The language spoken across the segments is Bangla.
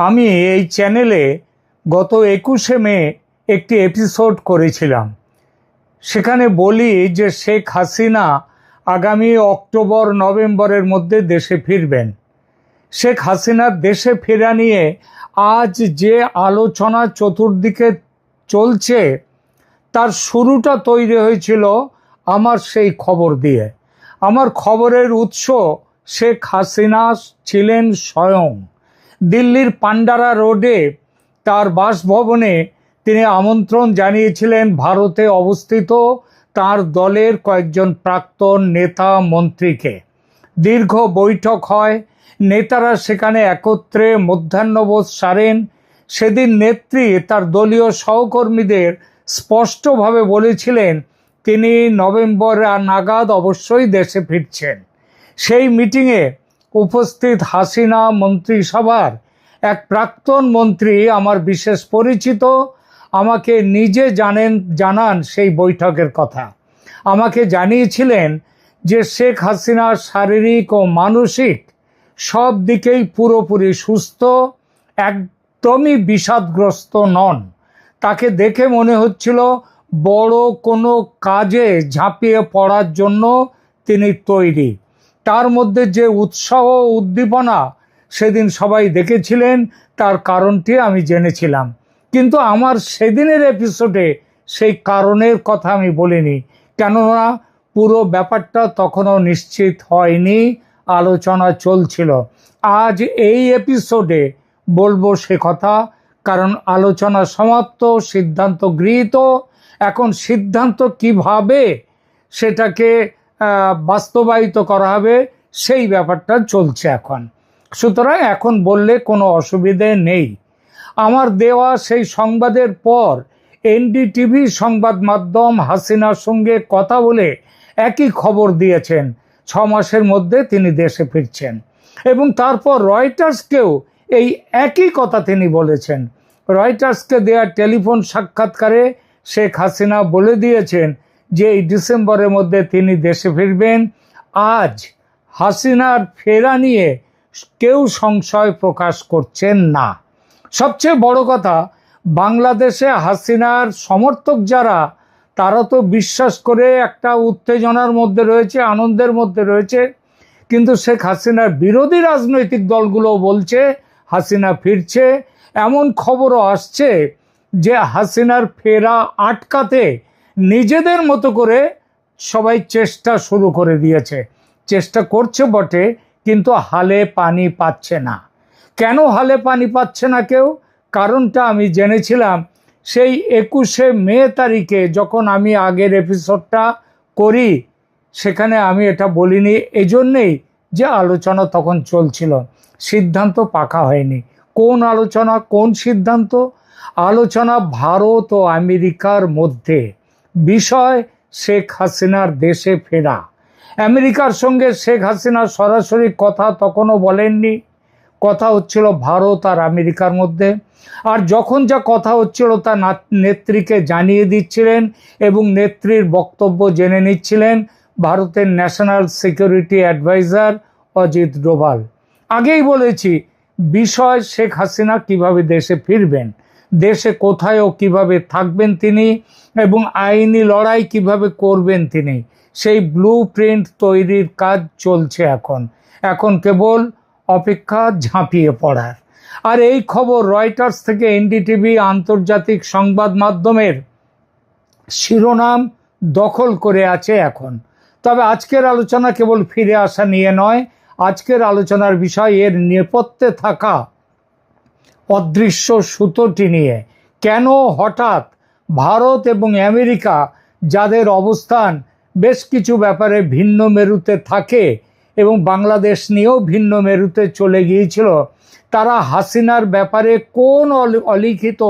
আমি এই চ্যানেলে গত 21শে মে একটি এপিসোড করেছিলাম। সেখানে বলি যে শেখ হাসিনা আগামী অক্টোবর নভেম্বরের মধ্যে দেশে ফিরবেন। শেখ হাসিনার দেশে ফেরা নিয়ে আজ যে আলোচনা চতুর্দিকে চলছে তার শুরুটা তৈরি হয়েছিল আমার সেই খবর দিয়ে। আমার খবরের উৎস শেখ হাসিনা ছিলেন স্বয়ং। দিল্লির পান্ডারা রোডে তার বাসভবনে তিনি আমন্ত্রণ জানিয়েছিলেন ভারতে অবস্থিত তার দলের কয়েকজন প্রাক্তন নেতা মন্ত্রীকে। দীর্ঘ বৈঠক হয়, নেতারা সেখানে একত্রে মধ্যাহ্নভোজ সারেন। সেদিন নেত্রী তার দলীয় সহকর্মীদের স্পষ্টভাবে বলেছিলেন তিনি নভেম্বর নাগাদ অবশ্যই দেশে ফিরছেন। সেই মিটিংয়ে উপস্থিত হাসিনা মন্ত্রিসভার এক প্রাক্তন মন্ত্রী, আমার বিশেষ পরিচিত, আমাকে নিজে জানান সেই বৈঠকের কথা। আমাকে জানিয়েছিলেন যে শেখ হাসিনা শারীরিক ও মানসিক সব দিকেই পুরোপুরি সুস্থ, একদমই বিষাদগ্রস্ত নন। তাকে দেখে মনে হচ্ছিল বড় কোনো কাজে ঝাঁপিয়ে পড়ার জন্য তিনি তৈরি। তার মধ্যে যে উৎসাহ উদ্দীপনা সেদিন সবাই দেখেছিলেন, তার কারণটি আমি জেনেছিলাম। কিন্তু আমার সেদিনের এপিসোডে সেই কারণের কথা আমি বলিনি, কেননা পুরো ব্যাপারটা তখনও নিশ্চিত হয়নি, আলোচনা চলছিল। আজ এই এপিসোডে বলবো সে কথা, কারণ আলোচনা সমাপ্ত, সিদ্ধান্ত গৃহীত। এখন সিদ্ধান্ত কিভাবে সেটাকে বাস্তবায়িত করা হবে সেই ব্যাপারটা চলছে এখন। সুতরাং এখন বললে কোনো অসুবিধে নেই। আমার দেওয়া সেই সংবাদের পর এনডিটিভি সংবাদ মাধ্যম হাসিনার সঙ্গে কথা বলে একই খবর দিয়েছেন 6 মাসের মধ্যে তিনি দেশে ফিরছেন, এবং তারপর রয়টার্সকেও এই একই কথা তিনি বলেছেন। রয়টার্সকে দেওয়া টেলিফোন সাক্ষাৎকারে শেখ হাসিনা বলে দিয়েছেন যে এই ডিসেম্বরের মধ্যে তিনি দেশে ফিরবেন। আজ হাসিনার ফেরা নিয়ে কেউ সংশয় প্রকাশ করছেন না। সবচেয়ে বড় কথা, বাংলাদেশে হাসিনার সমর্থক যারা, তারা তো বিশ্বাস করে একটা উত্তেজনার মধ্যে রয়েছে, আনন্দের মধ্যে রয়েছে। কিন্তু শেখ হাসিনার বিরোধী রাজনৈতিক দলগুলো বলছে হাসিনা ফিরছে। এমন খবরও আসছে যে হাসিনার ফেরা আটকাতে নিজেদের মতো করে সবাই চেষ্টা শুরু করে দিয়েছে। চেষ্টা করছে বটে, কিন্তু হালে পানি পাচ্ছে না। কেন হালে পানি পাচ্ছে না কেউ? কারণটা আমি জেনেছিলাম সেই 21শে মে তারিখে, যখন আমি আগের এপিসোডটা করি। সেখানে আমি এটা বলিনি এজন্যেই যে আলোচনা তখন চলছিল, সিদ্ধান্ত পাকা হয়নি। কোন আলোচনা, কোন সিদ্ধান্ত? আলোচনা ভারত ও আমেরিকার মধ্যে। বিষয় শেখ হাসিনার দেশে ফেরা। আমেরিকার সঙ্গে শেখ হাসিনা সরাসরি কথা তখনও বলেননি, কথা হচ্ছিল ভারত আর আমেরিকার মধ্যে। আর যখন যা কথা হচ্ছিল তা নেত্রীকে জানিয়ে দিচ্ছিলেন এবং নেত্রীর বক্তব্য জেনে নিচ্ছিলেন ভারতের national security adviser Ajit Doval. আগেই বলেছি, বিষয় শেখ হাসিনা কিভাবে দেশে ফিরবেন, দেশে কোথায় ও কিভাবে থাকবেন তিনি, এবং আইনি লড়াই কিভাবে করবেন তিনি, সেই ব্লু প্রিন্ট তৈরির কাজ চলছে এখন কেবল অপেক্ষা ঝাঁপিয়ে পড়ার। আর এই খবর রয়টার্স থেকে এনডিটিভি আন্তর্জাতিক সংবাদ মাধ্যমের শিরোনাম দখল করে আছে এখন। তবে আজকের আলোচনা কেবল ফিরে আসা নিয়ে নয়, আজকের আলোচনার বিষয় এর নেপথ্যে থাকা অদৃশ্য সুতোটি নিয়ে। কেন হঠাৎ ভারত এবং আমেরিকা, যাদের অবস্থান বেশ কিছু ব্যাপারে ভিন্ন মেরুতে থাকে এবং বাংলাদেশ নিয়েও ভিন্ন মেরুতে চলে গিয়েছিল, তারা হাসিনার ব্যাপারে কোন অলিখিত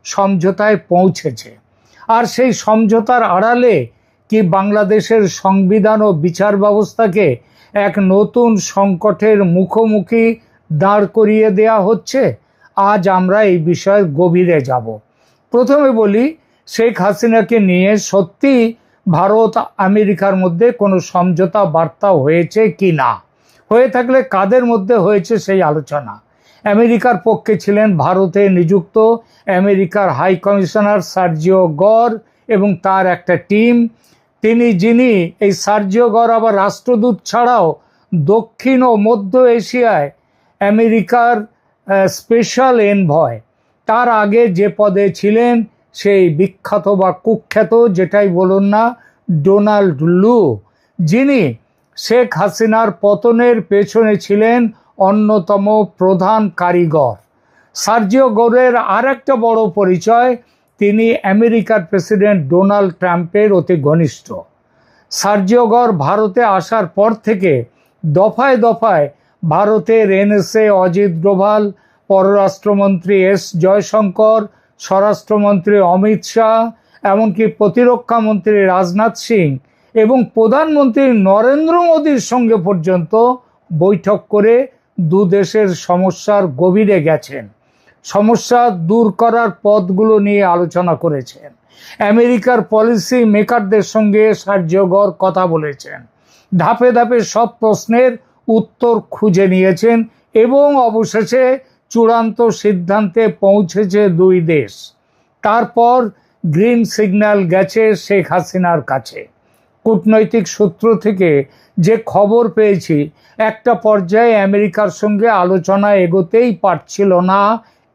সমঝোতায় পৌঁছেছে? আর সেই সমঝোতার আড়ালে কি বাংলাদেশের সংবিধান ও বিচার ব্যবস্থাকে এক নতুন সংকটের মুখোমুখি দাঁড় করিয়ে দেয়া হচ্ছে? আজ আমরা এই বিষয়ের গভীরে যাব। প্রথমে বলি, শেখ হাসিনাকে নিয়ে সত্যি ভারত আমেরিকার মধ্যে কোনো সমঝোতা বার্তা হয়েছে কি না, হয়ে থাকলে কাদের মধ্যে হয়েছে সেই আলোচনা। আমেরিকার পক্ষে ছিলেন ভারতে নিযুক্ত আমেরিকার হাই কমিশনার সার্জিও গর এবং তার একটা টিম। যিনি এই সার্জিও গর আবার রাষ্ট্রদূত ছাড়াও দক্ষিণ ও মধ্য এশিয়ায় আমেরিকার স্পেশাল এনভয়। তার আগে যে পদে ছিলেন সেই বিখ্যাত বা কুখ্যাত, যেটাই বলুন না, ডোনাল্ড লু, যিনি শেখ হাসিনার পতনের পেছনে ছিলেন অন্যতম প্রধান কারিগর। সার্জিও গোরের আর একটা বড় পরিচয়, তিনি আমেরিকার প্রেসিডেন্ট ডোনাল্ড ট্রাম্পের অতি ঘনিষ্ঠ। সার্জিও গোর ভারতে আসার পর থেকে দফায় দফায় ভারতের এনএসএ অজিত ডোভাল, পররাষ্ট্রমন্ত্রী এস জয়শঙ্কর, স্বরাষ্ট্রমন্ত্রী অমিত শাহ, এমনকি প্রতিরক্ষা মন্ত্রী রাজনাথ সিং এবং প্রধানমন্ত্রী নরেন্দ্র মোদীর সঙ্গে পর্যন্ত বৈঠক করে দু দেশের সমস্যার গভীরে গেছেন, সমস্যা দূর করার পথগুলো নিয়ে আলোচনা করেছেন। আমেরিকার পলিসি মেকারদের সঙ্গে সার্জিও গর কথা বলেছেন, ধাপে ধাপে সব প্রশ্নের উত্তর খুঁজে নিয়েছেন এবং অবশেষে চূড়ান্ত সিদ্ধান্তে পৌঁছেছে দুই দেশ। তারপর গ্রিন সিগন্যাল গেছে শেখ হাসিনার কাছে। কূটনৈতিক সূত্র থেকে যে খবর পেয়েছি, একটা পর্যায়ে আমেরিকার সঙ্গে আলোচনা এগোতেই পারছিল না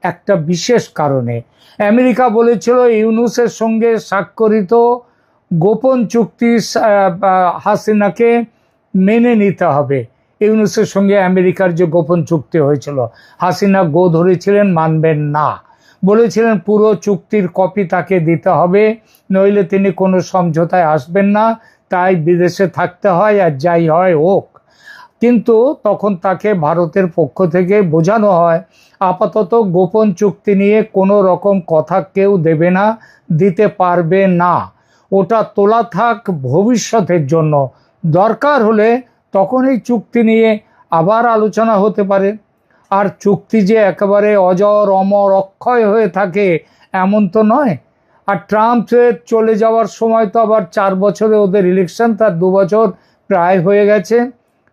একটা বিশেষ কারণে। আমেরিকা বলেছিল ইউনূসের সঙ্গে স্বাক্ষরিত গোপন চুক্তি হাসিনাকে মেনে নিতে হবে। ইউনূসের সঙ্গে আমেরিকার যে গোপন চুক্তি হয়েছিল, হাসিনা গো ধরেছিলেন, মানবেন না, বলেছিলেন পুরো চুক্তির কপি তাকে দিতে হবে, নইলে তিনি কোনো সমঝোতায় আসবেন না, তাই বিদেশে থাকতে হয়, আর যাই হয় হোক। কিন্তু তখন তাকে ভারতের পক্ষ থেকে বোঝানো হয় আপাতত গোপন চুক্তি নিয়ে কোনো রকম কথা কেউ দেবে না, দিতে পারবে না, ওটা তোলা থাক ভবিষ্যতের জন্য, দরকার হলে তখন এই চুক্তি নিয়ে আবার আলোচনা হতে পারে। আর চুক্তি যে একেবারে অজর অমর অক্ষয় হয়ে থাকে এমন তো নয়। আর ট্রাম্পের চলে যাওয়ার সময় তো আবার 4 বছরে ওদের ইলেকশন, তার 2 বছর প্রায় হয়ে গেছে,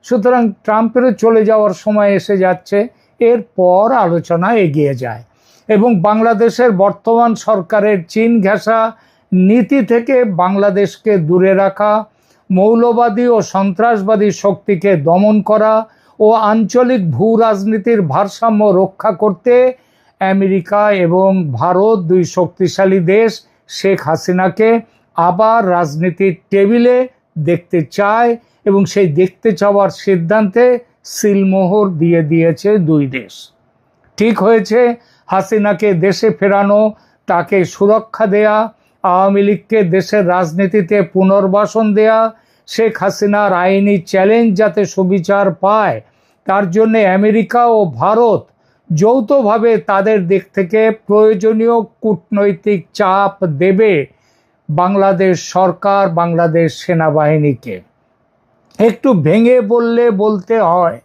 সুতরাং ট্রাম্পেরও চলে যাওয়ার সময় এসে যাচ্ছে, এরপর আলোচনা এগিয়ে যায়। এবং বাংলাদেশের বর্তমান সরকারের চীন ঘেঁষা নীতি থেকে বাংলাদেশকে দূরে রাখা, মৌলবাদী ও সন্ত্রাসবাদী শক্তিকে দমন করা ও আঞ্চলিক ভূ রাজনীতির ভারসাম্য রক্ষা করতে আমেরিকা এবং ভারত, দুই শক্তিশালী দেশ, শেখ হাসিনাকে আবার রাজনীতির টেবিলে দেখতে চায় এবং সেই দেখতে চাওয়ার সিদ্ধান্তে সিলমোহর দিয়ে দিয়েছে দুই দেশ। ঠিক হয়েছে হাসিনাকে দেশে ফেরানো, তাকে সুরক্ষা দেয়া, আওয়ামী লীগকে দেশের রাজনীতিতে পুনর্বাসন দেয়া, শেখ হাসিনার আইনি চ্যালেঞ্জ যাতে সুবিচার পায়, তার জন্য আমেরিকা ও ভারত যৌথভাবে তাদের দিক থেকে প্রয়োজনীয় কূটনৈতিক চাপ দেবে বাংলাদেশ সরকার, বাংলাদেশ সেনাবাহিনীকে। একটু ভেঙে বলতে হয়,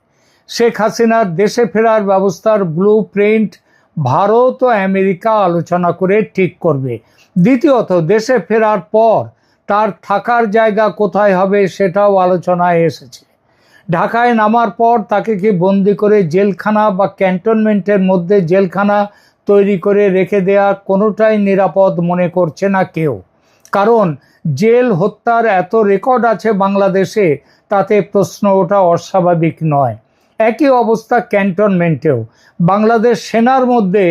শেখ হাসিনার দেশে ফেরার ব্যবস্থার ব্লু প্রিন্ট ভারত ও আমেরিকা আলোচনা করে ঠিক করবে। দ্বিতীয়ত, দেশে ফেরার পর তার থাকার জায়গা কোথায় হবে সেটাও আলোচনায় এসেছে। ঢাকায় নামার পর তাকে কি বন্দি করে জেলখানা বা ক্যান্টনমেন্টের মধ্যে জেলখানা তৈরি করে রেখে দেয়া, কোনোটাই নিরাপদ মনে করছে না কেউ। কারণ জেল হত্যার এত রেকর্ড আছে বাংলাদেশে, তাতে প্রশ্ন ওঠা অস্বাভাবিক নয়। একই অবস্থা ক্যান্টনমেন্টেও। বাংলাদেশ সেনার মধ্যে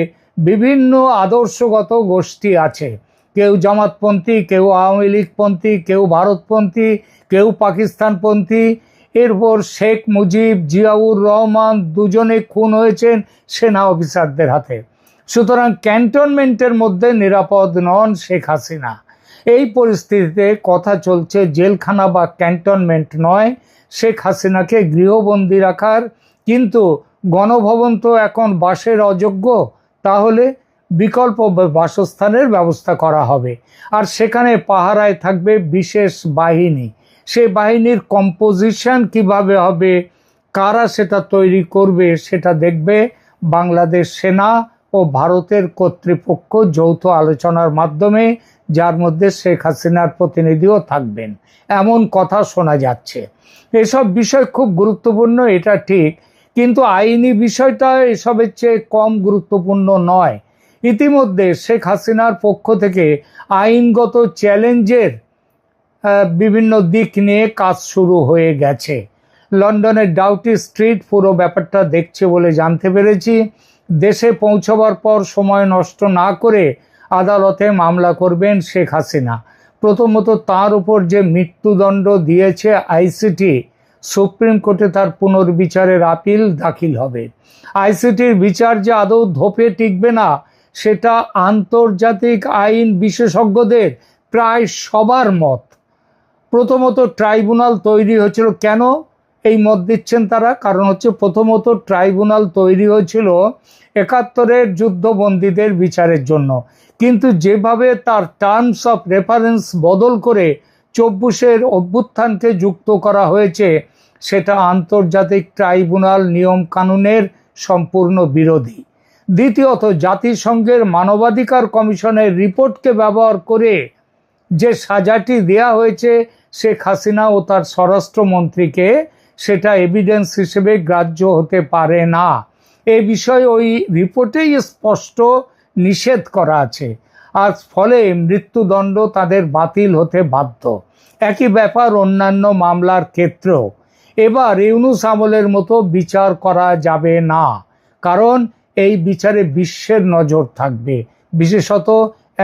বিভিন্ন আদর্শগত গোষ্ঠী আছে, কেউ জামাতপন্থী, কেউ আওয়ামী লীগপন্থী, কেউ ভারতপন্থী, কেউ পাকিস্তানপন্থী। এরপর শেখ মুজিব, জিয়াউর রহমান দুজনে খুন হয়েছেন সেনা অফিসারদের হাতে। সুতরাং ক্যান্টনমেন্টের মধ্যে নিরাপদ নন শেখ হাসিনা। এই পরিস্থিতিতে কথা চলছে জেলখানা বা ক্যান্টনমেন্ট নয়, শেখ হাসিনাকে গৃহবন্দী রাখার। কিন্তু গণভবন তো এখন বাসের অযোগ্য, তাহলে বিকল্প বাসস্থানের ব্যবস্থা করা হবে। আর সেখানে পাহারায় থাকবে বিশেষ বাহিনী। সেই বাহিনীর কম্পোজিশন কিভাবে হবে, কারা সেটা তৈরি করবে, সেটা দেখবে বাংলাদেশ সেনা ও ভারতের কর্তৃপক্ষ যৌথ আলোচনার মাধ্যমে, যার মধ্যে শেখ হাসিনার প্রতিনিধিও থাকবেন, এমন কথা শোনা যাচ্ছে। এসব বিষয় খুব গুরুত্বপূর্ণ, এটা ঠিক, কিন্তু আইনি বিষয়টা এসবের চেয়ে কম গুরুত্বপূর্ণ নয়। ইতিমধ্যে শেখ হাসিনার পক্ষ থেকে আইনগত চ্যালেঞ্জের বিভিন্ন দিক নিয়ে কাজ শুরু হয়ে গেছে। লন্ডনের ডাউটি স্ট্রিট পুরো ব্যাপারটা দেখছে বলে জানতে পেরেছি। দেশে পৌঁছবার পর সময় নষ্ট না করে আদালতে মামলা করবেন শেখ হাসিনা। প্রথমত তার উপর যে মৃত্যুদণ্ড দিয়েছে আইসিটি, সুপ্রিম কোর্টে তার পুনর্বিচারের আপিল দাখিল হবে। আইসিটির বিচার যে আদৌ ধোপে টিকবে না সেটা আন্তর্জাতিক আইন বিশেষজ্ঞদের প্রায় সবার মত। প্রথমত ট্রাইব্যুনাল তৈরি হয়েছিল, কেন এই মত দিচ্ছেন তারা? কারণ হচ্ছে প্রথমত ট্রাইব্যুনাল তৈরি হয়েছিল ৭১-এর যুদ্ধবন্দীদের বিচারের জন্য, কিন্তু যেভাবে তার টার্মস অফ রেফারেন্স বদল করে ২৪-এর অভ্যুত্থানকে যুক্ত করা হয়েছে সেটা আন্তর্জাতিক ট্রাইব্যুনাল নিয়ম কানুনের সম্পূর্ণ বিরোধী। দ্বিতীয়ত জাতিসংঘের মানবাধিকার কমিশনের রিপোর্টকে ব্যবহার করে যে সাজাটি দেয়া হয়েছে শেখ হাসিনা ও তার স্বরাষ্ট্রমন্ত্রীকে, সেটা এভিডেন্স হিসেবে গ্রাহ্য হতে পারে না। এ বিষয়ে ওই রিপোর্টেই স্পষ্ট নিষেধ করা আছে, আর ফলে মৃত্যুদণ্ড তাদের বাতিল হতে বাধ্য। একই ব্যাপার অন্যান্য মামলার ক্ষেত্রেও। এবার ইউনূস আমলের মতো বিচার করা যাবে না, কারণ এই বিচারে বিশ্বের নজর থাকবে, বিশেষত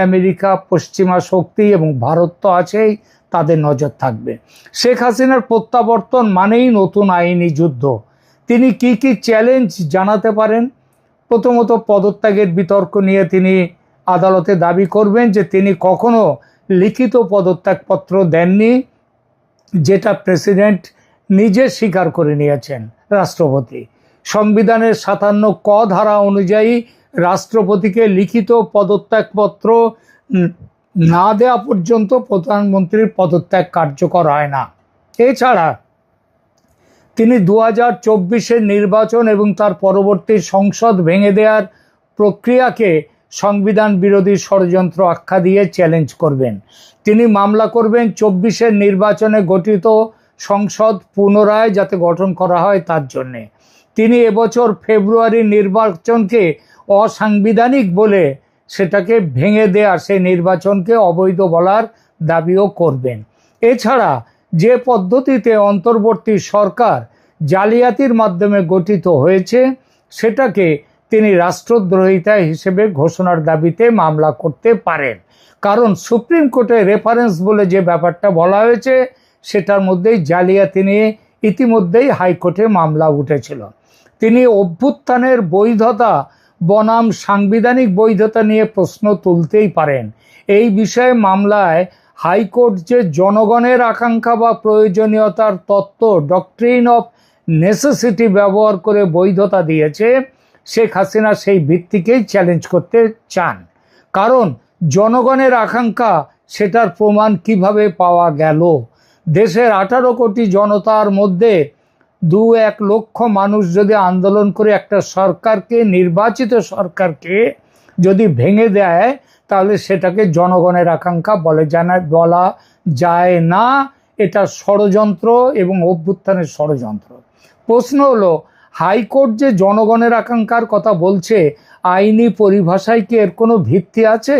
আমেরিকা, পশ্চিমা শক্তি এবং ভারত তো আছেই, তাদের নজর থাকবে। শেখ হাসিনার প্রত্যাবর্তন মানেই নতুন আইনি যুদ্ধ। তিনি কি কি চ্যালেঞ্জ জানাতে পারেন? প্রথমত পদত্যাগের বিতর্ক নিয়ে তিনি আদালতে দাবি করবেন যে তিনি কখনো লিখিত পদত্যাগপত্র দেননি, যেটা প্রেসিডেন্ট নিজে স্বীকার করে নিয়েছেন, রাষ্ট্রপতি। সংবিধানের ৫৭ ক ধারা অনুযায়ী রাষ্ট্রপতিকে লিখিত পদত্যাগপত্র না দেওয়া পর্যন্ত প্রধানমন্ত্রীর পদত্যাগ কার্যকর হয় না। এছাড়া তিনি ২০২৪-এর নির্বাচন এবং তার পরবর্তী সংসদ ভেঙে দেওয়ার প্রক্রিয়াকে সংবিধান বিরোধী ষড়যন্ত্র আখ্যা দিয়ে চ্যালেঞ্জ করবেন। তিনি মামলা করবেন ২৪-এর নির্বাচনে গঠিত সংসদ পুনরায় যাতে গঠন করা হয় তার জন্যে। তিনি এবছর ফেব্রুয়ারির নির্বাচনকে অসাংবিধানিক বলে সেটাকে ভেঙে দেওয়া, সেই নির্বাচনকে অবৈধ বলার দাবিও করবেন। এছাড়া যে পদ্ধতিতে অন্তর্বর্তী সরকার জালিয়াতির মাধ্যমে গঠিত হয়েছে সেটাকে তিনি রাষ্ট্রদ্রোহিতা হিসেবে ঘোষণার দাবিতে মামলা করতে পারেন, কারণ সুপ্রিম কোর্টে রেফারেন্স বলে যে ব্যাপারটা বলা হয়েছে সেটার মধ্যেই জালিয়াতি নিয়ে ইতিমধ্যেই হাইকোর্টে মামলা উঠেছিল। তিনি অভ্যুত্থানের বৈধতা বনাম সাংবিধানিক বৈধতা নিয়ে প্রশ্ন তুলতেই পারেন। এই বিষয়ে মামলায় হাইকোর্ট যে জনগণের আকাঙ্ক্ষা বা প্রয়োজনীয়তার তত্ত্ব, ডক্ট্রিন অফ নেসেসিটি ব্যবহার করে বৈধতা দিয়েছে, শেখ হাসিনা সেই ভিত্তিকেই চ্যালেঞ্জ করতে চান। কারণ জনগণের আকাঙ্ক্ষা, সেটার প্রমাণ কিভাবে পাওয়া গেল? দেশের ১৮ কোটি জনতার মধ্যে ২-১ লক্ষ মানুষ যদি আন্দোলন করে একটা সরকারকে, নির্বাচিত সরকারকে যদি ভেঙে দেয়, তাহলে সেটাকে জনগণের আকাঙ্ক্ষা বলা যায় না। এটা ষড়যন্ত্র এবং অভ্যুত্থানের ষড়যন্ত্র। প্রশ্ন হলো, হাইকোর্ট যে জনগণের আকাঙ্ক্ষার কথা বলছে, আইনি পরিভাষায় কি এর কোনো ভিত্তি আছে?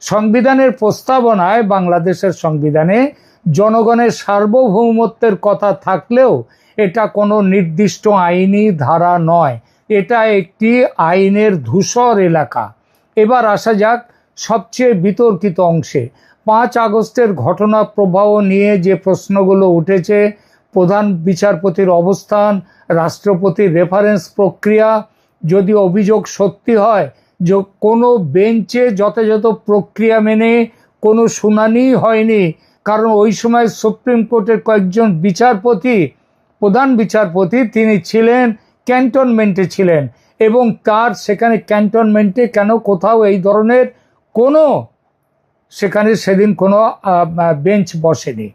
সংবিধানের প্রস্তাবনায়, বাংলাদেশের সংবিধানে জনগণের সার্বভৌমত্বের কথা থাকলেও এটা কোনো নির্দিষ্ট আইনি ধারা নয়, এটা একটি আইনের ধূসর এলাকা। এবার আসা যাক সবচেয়ে বিতর্কিত অংশে। ৫ আগস্টের ঘটনা প্রবাহ নিয়ে যে প্রশ্নগুলো উঠেছে, প্রধান বিচারপতির অবস্থান, রাষ্ট্রপতির রেফারেন্স প্রক্রিয়া, যদি অভিযোগ সত্যি হয় যে কোনো বেঞ্চে যথাযথ প্রক্রিয়া মেনে কোনো শুনানি হয়নি, কারণ ওই সময় সুপ্রিম কোর্টের কয়েকজন বিচারপতি, প্রধান বিচারপতি তিনি ছিলেন ক্যান্টনমেন্টে ছিলেন, এবং তার সেখানে ক্যান্টনমেন্টে কেন কোথাও এই ধরনের কোনো সেখানে সেদিন কোনো বেঞ্চ বসেনি।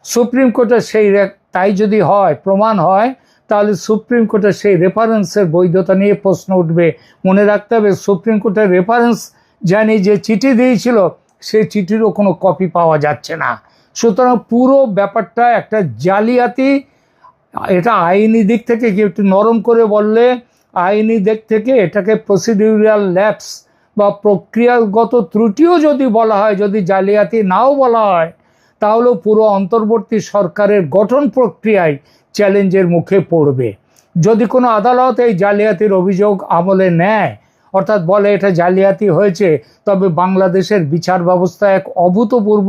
সুপ্রিম কোর্টের সেই, তাই যদি হয়, প্রমাণ হয়, তাহলে সুপ্রিম কোর্টের সেই রেফারেন্সের বৈধতা নিয়ে প্রশ্ন উঠবে। মনে রাখতে হবে, সুপ্রিম কোর্টের রেফারেন্স জানি যে চিঠি দিয়েছিল, সেই চিঠিরও কোনো কপি পাওয়া যাচ্ছে না। সুতরাং পুরো ব্যাপারটা একটা জালিয়াতি, এটা আইনি দিক থেকে কি একটু নরম করে বললে, আইনি দিক থেকে এটাকে প্রসিডিউরাল ল্যাপস বা প্রক্রিয়াগত ত্রুটিও যদি বলা হয়, যদি জালিয়াতি নাও বলা হয়, তাহলেও পুরো অন্তর্বর্তী সরকারের গঠন প্রক্রিয়ায় চ্যালেঞ্জের মুখে পড়বে। যদি কোনো আদালত এই জালিয়াতির অভিযোগ আমলে নেয়, অর্থাৎ বলে এটা জালিয়াতি হয়েছে, তবে বাংলাদেশের বিচার ব্যবস্থা এক অভূতপূর্ব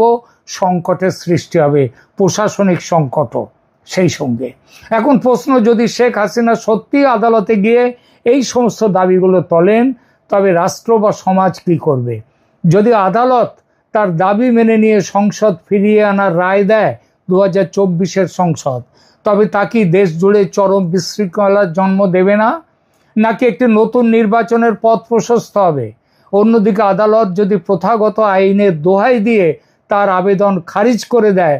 সংকটের সৃষ্টি হবে, প্রশাসনিক সংকটও সেই সঙ্গে। এখন প্রশ্ন, যদি শেখ হাসিনা সত্যি আদালতে গিয়ে এই সমস্ত দাবিগুলো তোলেন, তবে রাষ্ট্র বা সমাজ কি করবে? যদি আদালত তার দাবি মেনে নিয়ে সংসদ ফিরিয়ে আনার রায় দেয় 2024-এর সংসদ, তবে তা কি দেশ জুড়ে চরম বিশৃঙ্খলার জন্ম দেবে না? নাকি একটি নতুন নির্বাচনের পথ প্রশস্ত হবে? অন্যদিকে আদালত যদি প্রথাগত আইনের দোহাই দিয়ে তার আবেদন খারিজ করে দেয়,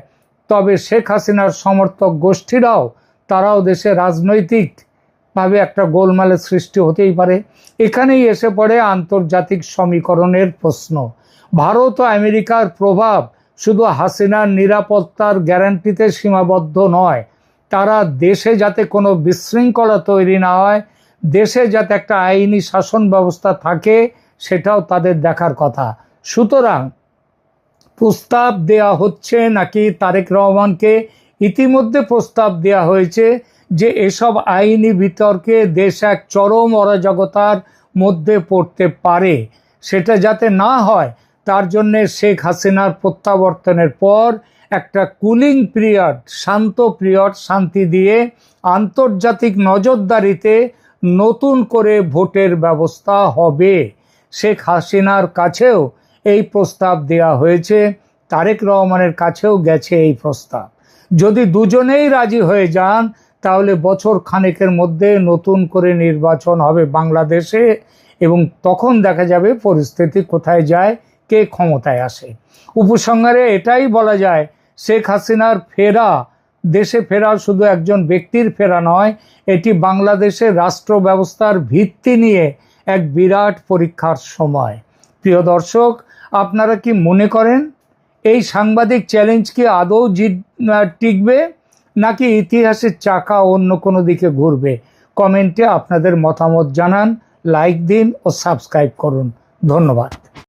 তবে শেখ হাসিনার সমর্থক গোষ্ঠীরাও তারাও দেশে রাজনৈতিকভাবে একটা গোলমালের সৃষ্টি হতেই পারে। এখানেই এসে পড়ে আন্তর্জাতিক সমীকরণের প্রশ্ন। ভারত ও আমেরিকার প্রভাব শুধু হাসিনার নিরাপত্তার গ্যারান্টিতে সীমাবদ্ধ নয়, তারা দেশে যাতে কোনো বিশৃঙ্খলা তৈরি না হয়, দেশে যাতে একটা আইনি শাসন ব্যবস্থা থাকে, সেটাও তাদের দেখার কথা। সুতরাং প্রস্তাব দেয়া হচ্ছে, নাকি তারেক রহমানকে ইতিমধ্যে প্রস্তাব দেয়া হয়েছে যে এসব আইনি বিতর্কে দেশ এক চরম অরাজকতার মধ্যে পড়তে পারে, সেটা যাতে না হয় তার জন্যে শেখ হাসিনার প্রত্যাবর্তনের পর একটা কুলিং পিরিয়ড, শান্ত পিরিয়ড, শান্তি দিয়ে আন্তর্জাতিক নজরদারিতে নতুন করে ভোটের ব্যবস্থা হবে। শেখ হাসিনার কাছেও এই প্রস্তাব দেয়া হয়েছে, তারেক রহমানের কাছেও গেছে এই প্রস্তাব। যদি দুজনেই রাজি হয়ে যান, তাহলে বছর খানেকের মধ্যে নতুন করে নির্বাচন হবে বাংলাদেশে, এবং তখন দেখা যাবে পরিস্থিতি কোথায় যায়, কে ক্ষমতায় আসে। উপসংহারে এটাই বলা যায়, শেখ হাসিনার ফেরা, দেশে ফেরা শুধু একজন ব্যক্তির ফেরা নয়, এটি বাংলাদেশের রাষ্ট্র ব্যবস্থার ভিত্তি নিয়ে এক বিরাট পরীক্ষার সময়। প্রিয় দর্শক, আপনারা কি মনে করেন এই সাংবাদিক চ্যালেঞ্জ কি আদৌ টিকবে, নাকি ইতিহাসের চাকা অন্য কোনো দিকে ঘুরবে? কমেন্টে আপনাদের মতামত জানান, লাইক দিন ও সাবস্ক্রাইব করুন। ধন্যবাদ।